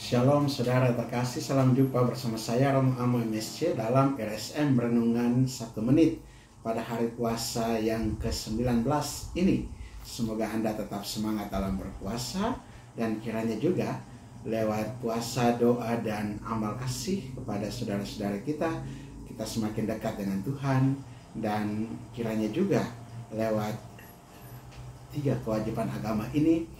Shalom saudara terkasih, salam jumpa bersama saya Romo Amo MSC dalam RSM Renungan 1 Menit pada hari puasa yang ke-19 ini. Semoga Anda tetap semangat dalam berpuasa dan kiranya juga lewat puasa, doa, dan amal kasih kepada saudara-saudara kita semakin dekat dengan Tuhan, dan kiranya juga lewat 3 kewajiban agama ini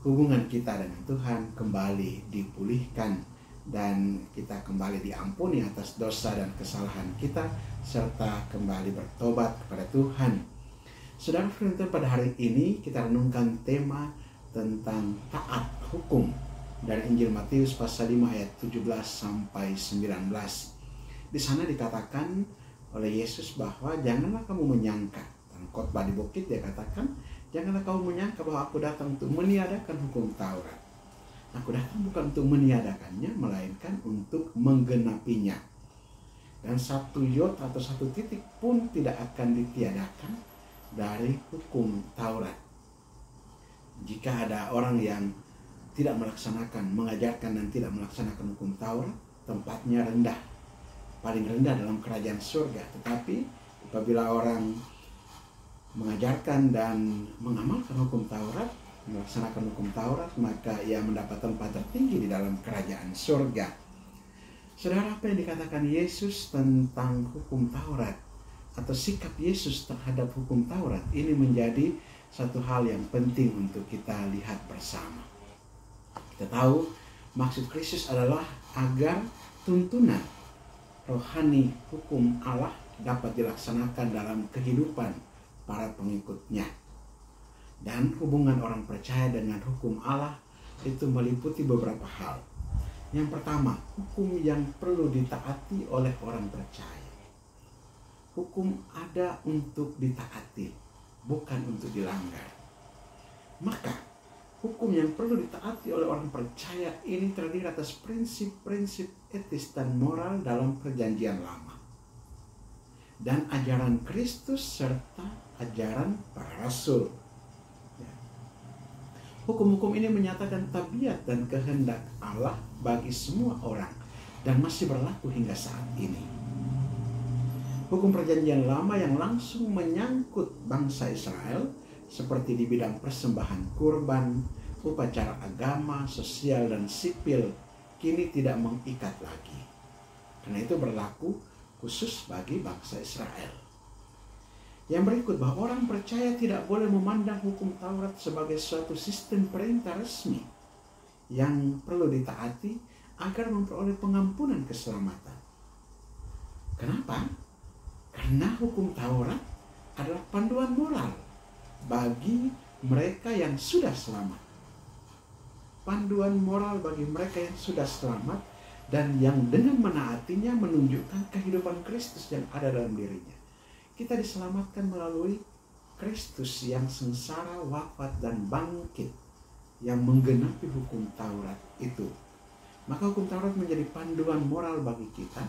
hubungan kita dengan Tuhan kembali dipulihkan dan kita kembali diampuni atas dosa dan kesalahan kita serta kembali bertobat kepada Tuhan. Saudara firman pada hari ini kita renungkan tema tentang taat hukum dari Injil Matius pasal 5 ayat 17 sampai 19. Di sana dikatakan oleh Yesus bahwa janganlah kamu menyangka, dalam khotbah di bukit dia katakan, janganlah kamu menyangka bahwa aku datang untuk meniadakan hukum Taurat. Aku datang bukan untuk meniadakannya, melainkan untuk menggenapinya. Dan satu yot atau satu titik pun tidak akan ditiadakan dari hukum Taurat. Jika ada orang yang tidak melaksanakan, mengajarkan dan tidak melaksanakan hukum Taurat, tempatnya rendah, paling rendah dalam kerajaan surga. Tetapi apabila orang mengajarkan dan mengamalkan hukum Taurat, melaksanakan hukum Taurat, maka ia mendapat tempat tertinggi di dalam kerajaan surga. Saudara, apa yang dikatakan Yesus tentang hukum Taurat atau sikap Yesus terhadap hukum Taurat ini menjadi satu hal yang penting untuk kita lihat bersama. Kita tahu maksud Kristus adalah agar tuntunan rohani hukum Allah dapat dilaksanakan dalam kehidupan para pengikutnya. Dan hubungan orang percaya dengan hukum Allah itu meliputi beberapa hal. Yang pertama, hukum yang perlu ditaati oleh orang percaya. Hukum ada untuk ditaati, bukan untuk dilanggar. Maka hukum yang perlu ditaati oleh orang percaya ini terdiri atas prinsip-prinsip etis dan moral dalam perjanjian lama dan ajaran Kristus serta ajaran para rasul. Hukum-hukum ini menyatakan tabiat dan kehendak Allah bagi semua orang dan masih berlaku hingga saat ini. Hukum perjanjian lama yang langsung menyangkut bangsa Israel seperti di bidang persembahan kurban, upacara agama, sosial dan sipil kini tidak mengikat lagi. Karena itu berlaku khusus bagi bangsa Israel. Yang berikut, bahwa orang percaya tidak boleh memandang hukum Taurat sebagai suatu sistem perintah resmi yang perlu ditaati agar memperoleh pengampunan keselamatan. Kenapa? Karena hukum Taurat adalah panduan moral bagi mereka yang sudah selamat. Panduan moral bagi mereka yang sudah selamat dan yang dengan menaatinya menunjukkan kehidupan Kristus yang ada dalam dirinya. Kita diselamatkan melalui Kristus yang sengsara, wafat, dan bangkit yang menggenapi hukum Taurat itu. Maka hukum Taurat menjadi panduan moral bagi kita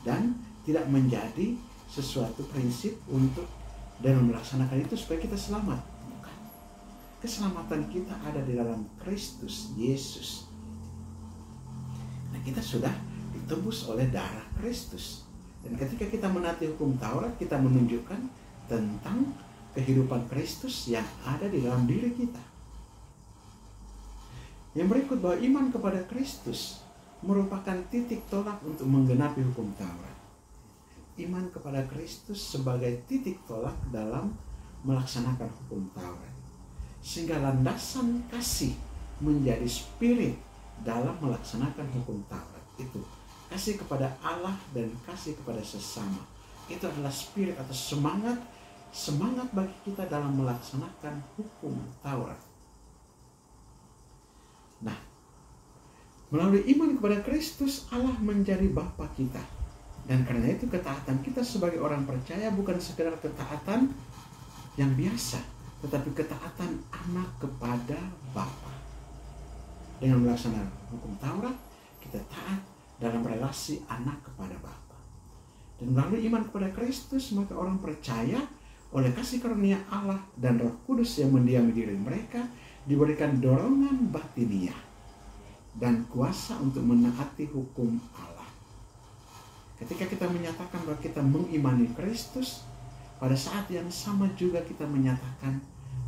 dan tidak menjadi sesuatu prinsip untuk dengan melaksanakan itu supaya kita selamat. Bukan. Keselamatan kita ada di dalam Kristus Yesus. Nah, kita sudah ditebus oleh darah Kristus. Dan ketika kita menaati hukum Taurat, kita menunjukkan tentang kehidupan Kristus yang ada di dalam diri kita. Yang berikut, bahwa iman kepada Kristus merupakan titik tolak untuk menggenapi hukum Taurat. Iman kepada Kristus sebagai titik tolak dalam melaksanakan hukum Taurat. Sehingga landasan kasih menjadi spirit dalam melaksanakan hukum Taurat itu. Kasih kepada Allah dan kasih kepada sesama. Itu adalah spirit atau semangat bagi kita dalam melaksanakan hukum Taurat. Nah, melalui iman kepada Kristus, Allah menjadi Bapa kita. Dan karena itu ketaatan kita sebagai orang percaya bukan sekedar ketaatan yang biasa, tetapi ketaatan anak kepada Bapa. Dengan melaksanakan hukum Taurat, kita taat dalam relasi anak kepada Bapa. Dan melalui iman kepada Kristus, maka orang percaya oleh kasih karunia Allah dan Roh Kudus yang mendiami diri mereka diberikan dorongan batiniah dan kuasa untuk menaati hukum Allah. Ketika kita menyatakan bahwa kita mengimani Kristus, pada saat yang sama juga kita menyatakan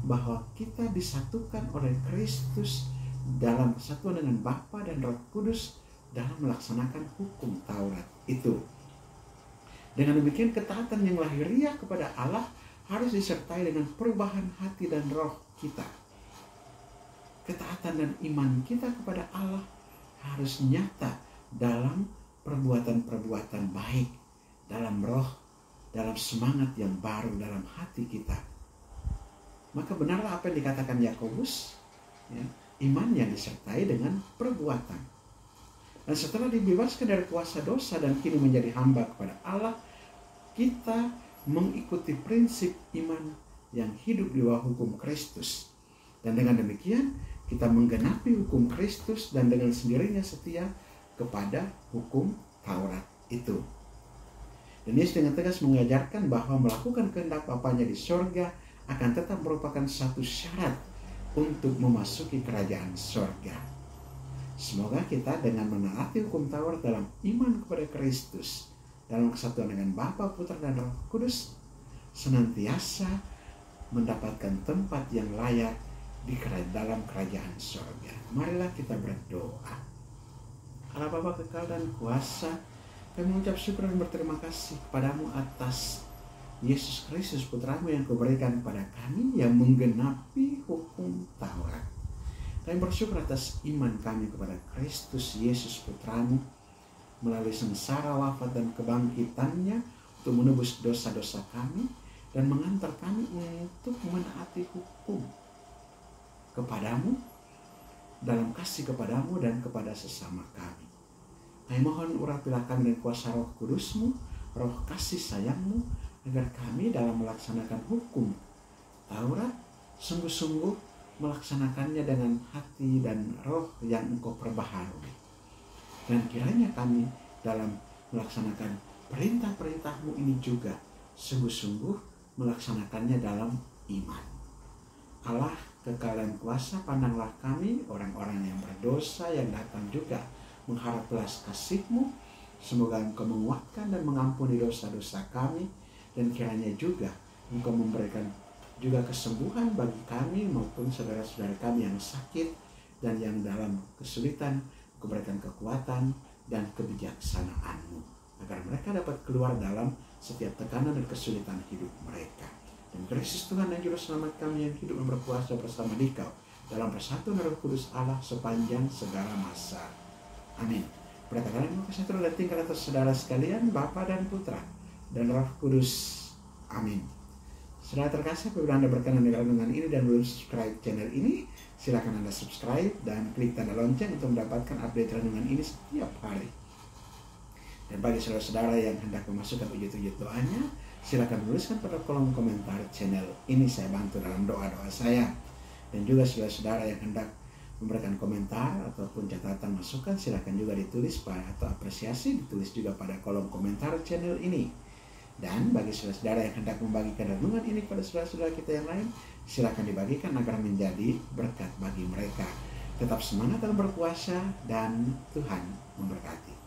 bahwa kita disatukan oleh Kristus dalam persatuan dengan Bapa dan Roh Kudus dalam melaksanakan hukum Taurat itu. Dengan demikian, ketaatan yang lahiriah kepada Allah harus disertai dengan perubahan hati dan roh kita. Ketaatan dan iman kita kepada Allah harus nyata dalam perbuatan-perbuatan baik, dalam roh, dalam semangat yang baru dalam hati kita. Maka benarlah apa yang dikatakan Yakobus, ya, iman yang disertai dengan perbuatan. Dan setelah dibebaskan dari kuasa dosa dan kini menjadi hamba kepada Allah, kita mengikuti prinsip iman yang hidup di bawah hukum Kristus. Dan dengan demikian kita menggenapi hukum Kristus dan dengan sendirinya setia kepada hukum Taurat itu. Dan Yesus dengan tegas mengajarkan bahwa melakukan kehendak Bapanya di sorga akan tetap merupakan satu syarat untuk memasuki kerajaan sorga. Semoga kita dengan menaati hukum Taurat dalam iman kepada Kristus, dalam kesatuan dengan Bapa, Putra, dan Roh Kudus, senantiasa mendapatkan tempat yang layak di dalam kerajaan sorga. Marilah kita berdoa. Allah Bapa kekal dan kuasa, kami mengucap syukur dan berterima kasih kepadamu atas Yesus Kristus Putramu yang Kau berikan kepada kami yang menggenapi hukum Taurat. Kami bersyukur atas iman kami kepada Kristus Yesus Putramu melalui sengsara, wafat, dan kebangkitannya untuk menebus dosa-dosa kami dan mengantar kami untuk menaati hukum kepadamu, dalam kasih kepadamu dan kepada sesama kami. Kami mohon urapilah kami dengan kuasa Roh Kudus-Mu, roh kasih sayang-Mu, agar kami dalam melaksanakan hukum Taurat sungguh-sungguh melaksanakannya dengan hati dan roh yang Engkau perbaharui. Dan kiranya kami dalam melaksanakan perintah-perintah-Mu ini juga sungguh-sungguh melaksanakannya dalam iman. Allah kekal dan kuasa, pandanglah kami orang-orang yang berdosa yang datang juga mengharap belas kasih-Mu. Semoga Engkau menguatkan dan mengampuni dosa-dosa kami, dan kiranya juga Engkau memberikan juga kesembuhan bagi kami maupun saudara-saudara kami yang sakit dan yang dalam kesulitan. Engkau berikan kekuatan dan kebijaksanaan-Mu agar mereka dapat keluar dalam setiap tekanan dan kesulitan hidup mereka. Dan Kristus Tuhan dan Juru Selamat kami yang hidup dan berkuasa bersama Dikau dalam persatuan Roh Kudus Allah sepanjang segala masa. Amin. Berkatakan yang kesatuan dan tinggal atas saudara sekalian, Bapa dan Putra dan Roh Kudus. Amin. Saudara terkasih, apabila Anda berkenan dengan renungan ini dan belum subscribe channel ini, silakan Anda subscribe dan klik tanda lonceng untuk mendapatkan update renungan ini setiap hari. Dan bagi saudara-saudara yang hendak memasukkan wujud-wujud doanya, silakan tuliskan pada kolom komentar channel ini, saya bantu dalam doa-doa saya. Dan juga saudara-saudara yang hendak memberikan komentar ataupun catatan masukan, silakan juga ditulis atau apresiasi ditulis juga pada kolom komentar channel ini. Dan bagi saudara-saudara yang hendak membagikan renungan ini pada saudara-saudara kita yang lain, silakan dibagikan agar menjadi berkat bagi mereka. Tetap semangat dalam berpuasa dan Tuhan memberkati.